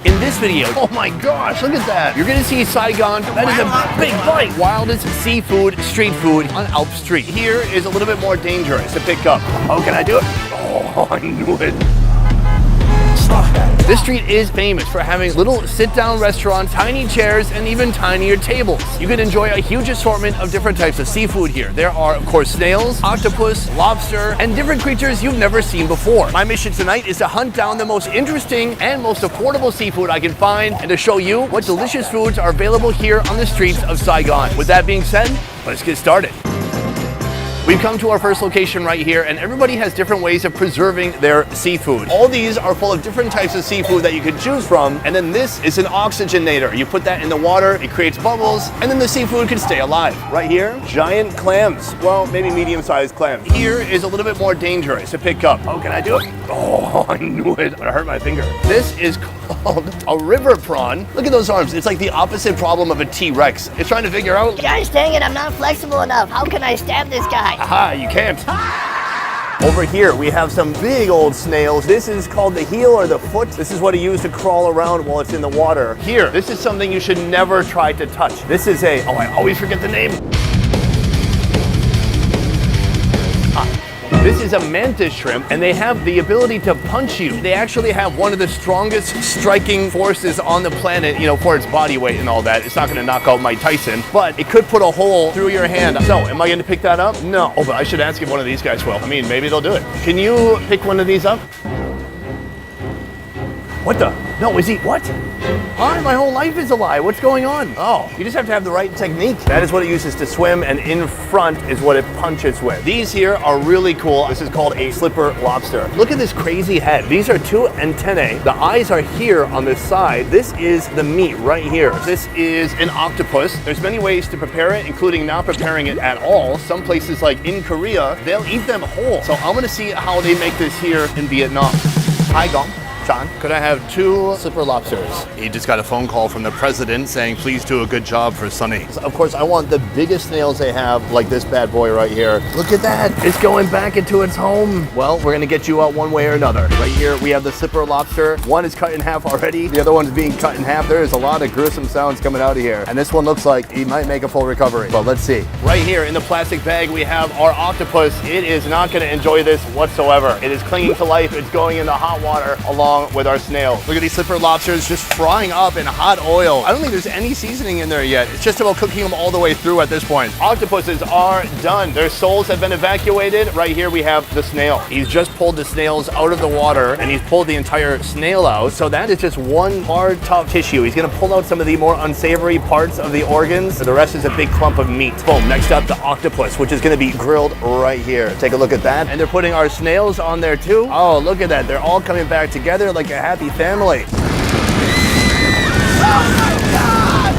In this video, oh my gosh, look at that. You're gonna see Saigon. That is a big bite. Wildest seafood, street food on Alp Street. Here is a little bit more dangerous to pick up. Oh, can I do it? Oh, I knew it. This street is famous for having little sit-down restaurants, tiny chairs, and even tinier tables. You can enjoy a huge assortment of different types of seafood here. There are, of course, snails, octopus, lobster, and different creatures you've never seen before. My mission tonight is to hunt down the most interesting and most affordable seafood I can find and to show you what delicious foods are available here on the streets of Saigon. With that being said, let's get started. We've come to our first location right here, and everybody has different ways of preserving their seafood. All these are full of different types of seafood that you can choose from, and then this is an oxygenator. You put that in the water, it creates bubbles, and then the seafood can stay alive. Right here, giant clams. Well, maybe medium-sized clams. Here is a little bit more dangerous to pick up. Oh, can I do it? Oh, I knew it. I hurt my finger. This is called a river prawn. Look at those arms. It's like the opposite problem of a T-Rex. It's trying to figure out, Gosh dang it, I'm not flexible enough. How can I stab this guy? aha, you can't. Over here, we have some big old snails. This is called the heel or the foot. This is what he used to crawl around while it's in the water. Here, this is something you should never try to touch. This is a, oh, I always forget the name. This is a mantis shrimp, and they have the ability to punch you. They actually have one of the strongest striking forces on the planet, you know, for its body weight and all that. It's not gonna knock out Mike Tyson, but it could put a hole through your hand. So, am I gonna pick that up? No. Oh, but I should ask if one of these guys will. I mean, maybe they'll do it. Can you pick one of these up? What the? No, is he, what? Huh? My whole life is a lie. What's going on? Oh, you just have to have the right technique. That is what it uses to swim, and in front is what it punches with. These here are really cool. This is called a slipper lobster. Look at this crazy head. These are two antennae. The eyes are here on this side. This is the meat right here. This is an octopus. There's many ways to prepare it, including not preparing it at all. Some places like in Korea, they'll eat them whole. So I'm gonna see how they make this here in Vietnam. Hi, Gong. John, could I have 2 slipper lobsters? He just got a phone call from the president saying, please do a good job for Sonny. Of course, I want the biggest snails they have, like this bad boy right here. Look at that. It's going back into its home. Well, we're gonna get you out one way or another. Right here, we have the slipper lobster. One is cut in half already. The other one's being cut in half. There is a lot of gruesome sounds coming out of here. And this one looks like he might make a full recovery, but let's see. Right here in the plastic bag, we have our octopus. It is not gonna enjoy this whatsoever. It is clinging to life. It's going into hot water along with our snail. Look at these slipper lobsters just frying up in hot oil. I don't think there's any seasoning in there yet. It's just about cooking them all the way through at this point. Octopuses are done. Their souls have been evacuated. Right here we have the snail. He's just pulled the snails out of the water, and he's pulled the entire snail out. So that is just one hard, tough tissue. He's gonna pull out some of the more unsavory parts of the organs. The rest is a big clump of meat. Boom, next up the octopus, which is gonna be grilled right here. Take a look at that. And they're putting our snails on there too. Oh, look at that. They're all coming back together like a happy family.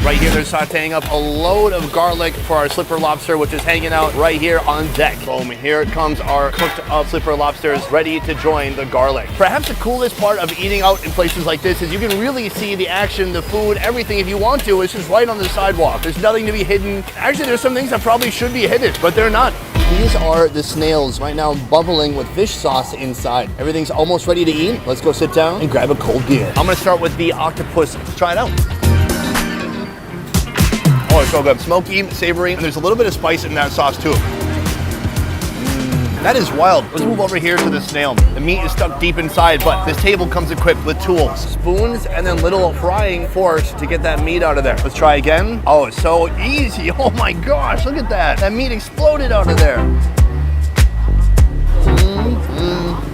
Right here, they're sauteing up a load of garlic for our slipper lobster, which is hanging out right here on deck. Boom, here it comes our cooked up slipper lobsters ready to join the garlic. Perhaps the coolest part of eating out in places like this is you can really see the action, the food, everything. If you want to, it's just right on the sidewalk. There's nothing to be hidden. Actually, there's some things that probably should be hidden, but they're not. These are the snails right now bubbling with fish sauce inside. Everything's almost ready to eat. Let's go sit down and grab a cold beer. I'm gonna start with the octopus. Let's try it out. Oh, it's so good. Smoky, savory, and there's a little bit of spice in that sauce too. That is wild. Let's move over here to the snail. The meat is stuck deep inside, but this table comes equipped with tools. Spoons and then little frying forks to get that meat out of there. Let's try again. Oh, it's so easy. Oh my gosh, look at that. That meat exploded out of there.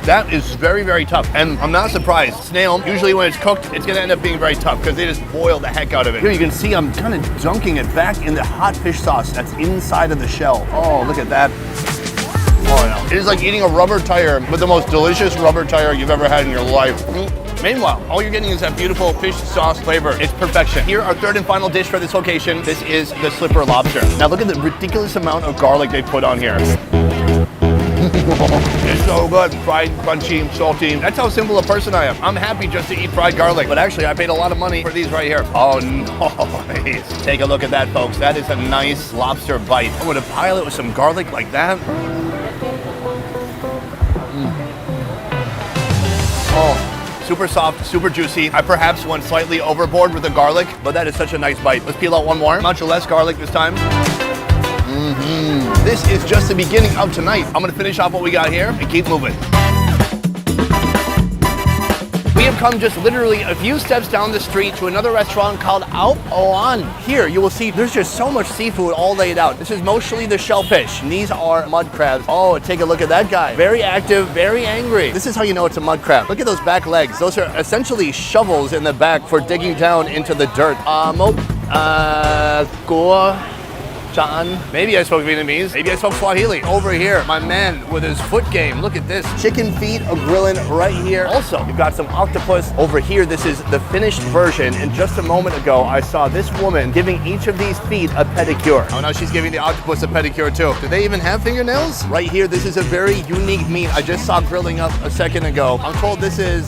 That is very, very tough. And I'm not surprised. Snail, usually when it's cooked, it's gonna end up being very tough because they just boil the heck out of it. Here you can see I'm kind of dunking it back in the hot fish sauce that's inside of the shell. Oh, look at that. Oh, no. It is like eating a rubber tire, but the most delicious rubber tire you've ever had in your life. Meanwhile, all you're getting is that beautiful fish sauce flavor. It's perfection. Here, our third and final dish for this location. This is the slipper lobster. Now look at the ridiculous amount of garlic they put on here. It's so good. Fried, crunchy, salty. That's how simple a person I am. I'm happy just to eat fried garlic, but actually I paid a lot of money for these right here. Oh, nice. Take a look at that, folks. That is a nice lobster bite. I'm gonna pile it with some garlic like that. Oh, super soft, super juicy. I perhaps went slightly overboard with the garlic, but that is such a nice bite. Let's peel out one more. Much less garlic this time. This is just the beginning of tonight. I'm gonna finish off what we got here and keep moving. We have come just literally a few steps down the street to another restaurant called Ao Oan. Here you will see there's just so much seafood all laid out. This is mostly the shellfish, and these are mud crabs. Oh, take a look at that guy. Very active, very angry. This is how you know it's a mud crab. Look at those back legs. Those are essentially shovels in the back for digging down into the dirt. Maybe I spoke Vietnamese. Maybe I spoke Swahili. Over here, my man with his foot game. Look at this. Chicken feet are grilling right here. Also, you've got some octopus over here. This is the finished version. And just a moment ago, I saw this woman giving each of these feet a pedicure. Oh, now she's giving the octopus a pedicure too. Do they even have fingernails? Right here, this is a very unique meat I just saw grilling up a second ago. I'm told this is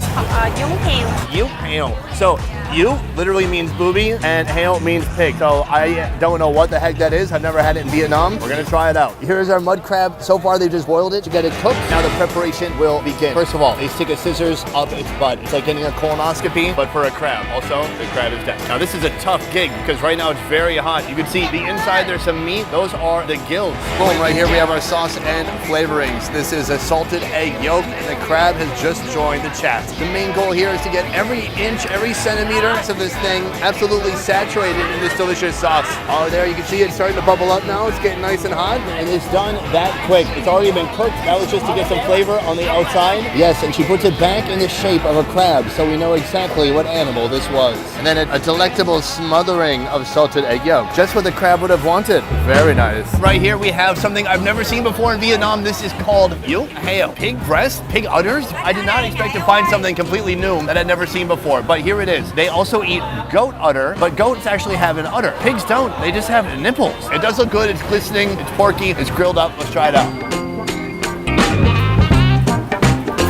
Yu heo. So Yu literally means booby and heo means pig. So I don't know what the heck that is. I've never had it in Vietnam. We're gonna try it out. Here's our mud crab. So far they've just boiled it to get it cooked. Now the preparation will begin. First of all, they stick a scissors up its butt. It's like getting a colonoscopy, but for a crab. Also, the crab is dead. Now this is a tough gig because right now it's very hot. You can see the inside, there's some meat. Those are the gills. Boom, right here we have our sauce and flavorings. This is a salted egg yolk and the crab has just joined the chat. The main goal here is to get every inch, every centimeter of this thing absolutely saturated in this delicious sauce. Oh, there you can see it starting to bubble up now. It's getting nice and hot, and it's done that quick. It's already been cooked. That was just to get some flavor on the outside. Yes, and she puts it back in the shape of a crab, so we know exactly what animal this was. And then a delectable smothering of salted egg yolk, just what the crab would have wanted. Very nice. Right here we have something I've never seen before in Vietnam. This is called Yu heo. Pig breast, pig udders. I did not expect to find something completely new that I'd never seen before, but here it is. They also eat goat udder, but goats actually have an udder. Pigs don't. They just have nipples. It does look good. It's glistening. It's porky. It's grilled up. Let's try it out.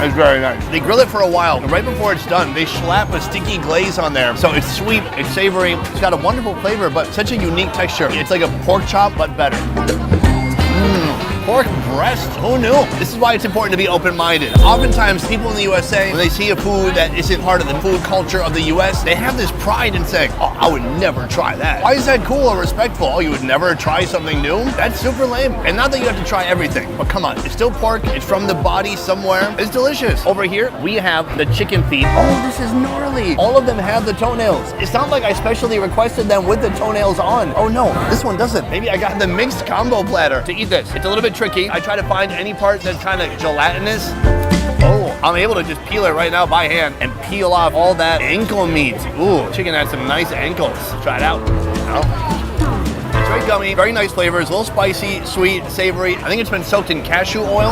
It's very nice. They grill it for a while, and right before it's done, they slap a sticky glaze on there. So it's sweet, it's savory, it's got a wonderful flavor, but such a unique texture. It's like a pork chop, but better. Pork breast, who knew? This is why it's important to be open-minded. Oftentimes, people in the USA, when they see a food that isn't part of the food culture of the US, they have this pride in saying, oh, I would never try that. Why is that cool or respectful? Oh, you would never try something new? That's super lame. And not that you have to try everything, but come on, it's still pork, it's from the body somewhere. It's delicious. Over here, we have the chicken feet. Oh, this is gnarly. All of them have the toenails. It's not like I specially requested them with the toenails on. Oh no, this one doesn't. Maybe I got the mixed combo platter to eat this. It's a little bit tricky. I try to find any part that's kind of gelatinous. Oh, I'm able to just peel it right now by hand and peel off all that ankle meat. Ooh, chicken has some nice ankles. Try it out. Oh. It's very gummy, very nice flavors, a little spicy, sweet, savory. I think it's been soaked in cashew oil.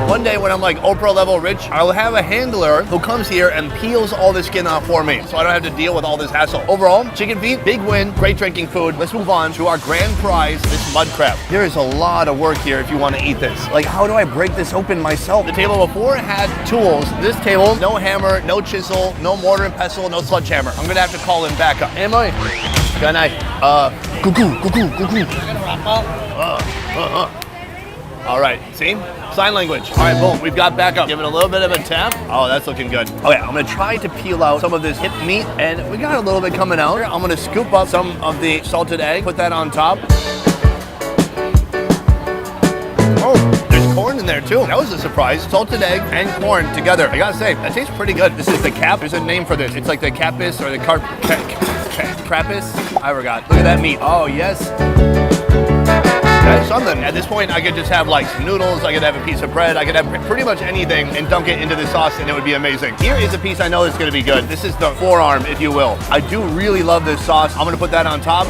One day when I'm like Oprah level rich, I'll have a handler who comes here and peels all the skin off for me, so I don't have to deal with all this hassle. Overall, chicken feet, big win, great drinking food. Let's move on to our grand prize, this mud crab. There is a lot of work here if you want to eat this. Like, how do I break this open myself? The table before had tools. This table, no hammer, no chisel, no mortar and pestle, no sledgehammer. I'm gonna have to call in backup. Am I? Good night. Cuckoo. All right, see? Sign language. All right, boom, we've got backup. Give it a little bit of a tap. Oh, that's looking good. Okay, I'm gonna try to peel out some of this hip meat, and we got a little bit coming out. I'm gonna scoop up some of the salted egg, put that on top. Oh, there's corn in there too. That was a surprise. Salted egg and corn together. I gotta say, that tastes pretty good. This is the cap. There's a name for this. It's like the capus or the crapus. I forgot. Look at that meat. Oh, yes. That's something. At this point, I could just have like some noodles, I could have a piece of bread, I could have pretty much anything and dunk it into the sauce and it would be amazing. Here is a piece I know is gonna be good. This is the forearm, if you will. I do really love this sauce. I'm gonna put that on top.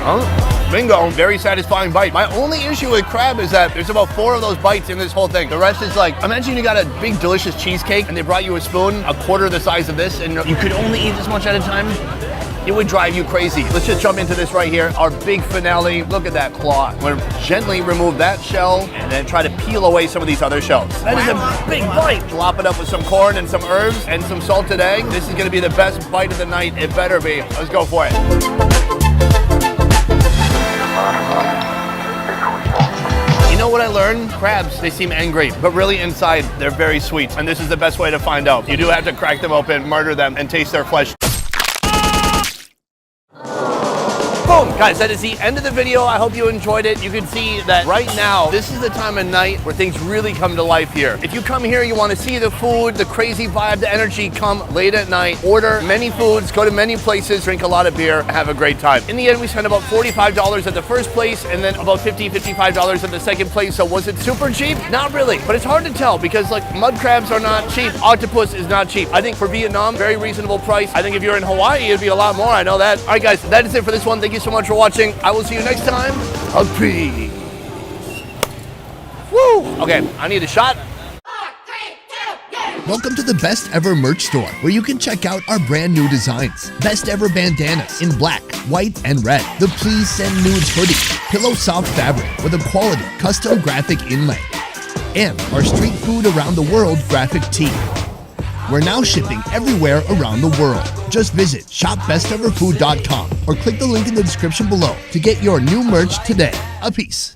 Bingo, very satisfying bite. My only issue with crab is that there's about 4 of those bites in this whole thing. The rest is like, imagine you got a big delicious cheesecake and they brought you a spoon, a quarter the size of this, and you could only eat this much at a time. It would drive you crazy. Let's just jump into this right here. Our big finale. Look at that claw. I'm gonna gently remove that shell and then try to peel away some of these other shells. That is a big bite. Lop it up with some corn and some herbs and some salted egg. This is gonna be the best bite of the night. It better be. Let's go for it. You know what I learned? Crabs, they seem angry, but really inside, they're very sweet. And this is the best way to find out. You do have to crack them open, murder them, and taste their flesh. Boom! Guys, that is the end of the video. I hope you enjoyed it. You can see that right now, this is the time of night where things really come to life here. If you come here, you want to see the food, the crazy vibe, the energy, come late at night, order many foods, go to many places, drink a lot of beer, have a great time. In the end, we spent about $45 at the first place and then about $55 at the second place. So was it super cheap? Not really, but it's hard to tell because like mud crabs are not cheap. Octopus is not cheap. I think for Vietnam, very reasonable price. I think if you're in Hawaii, it'd be a lot more. I know that. All right, guys, that is it for this one. Thank you so much for watching. I will see you next time. Peace. Woo! Okay, I need a shot. Welcome to the Best Ever merch store, where you can check out our brand new designs. Best Ever bandanas in black, white, and red. The Please Send Nudes hoodie, pillow soft fabric with a quality custom graphic inlay. And our street food around the world graphic tee. We're now shipping everywhere around the world. Just visit shopbesteverfood.com or click the link in the description below to get your new merch today. A peace.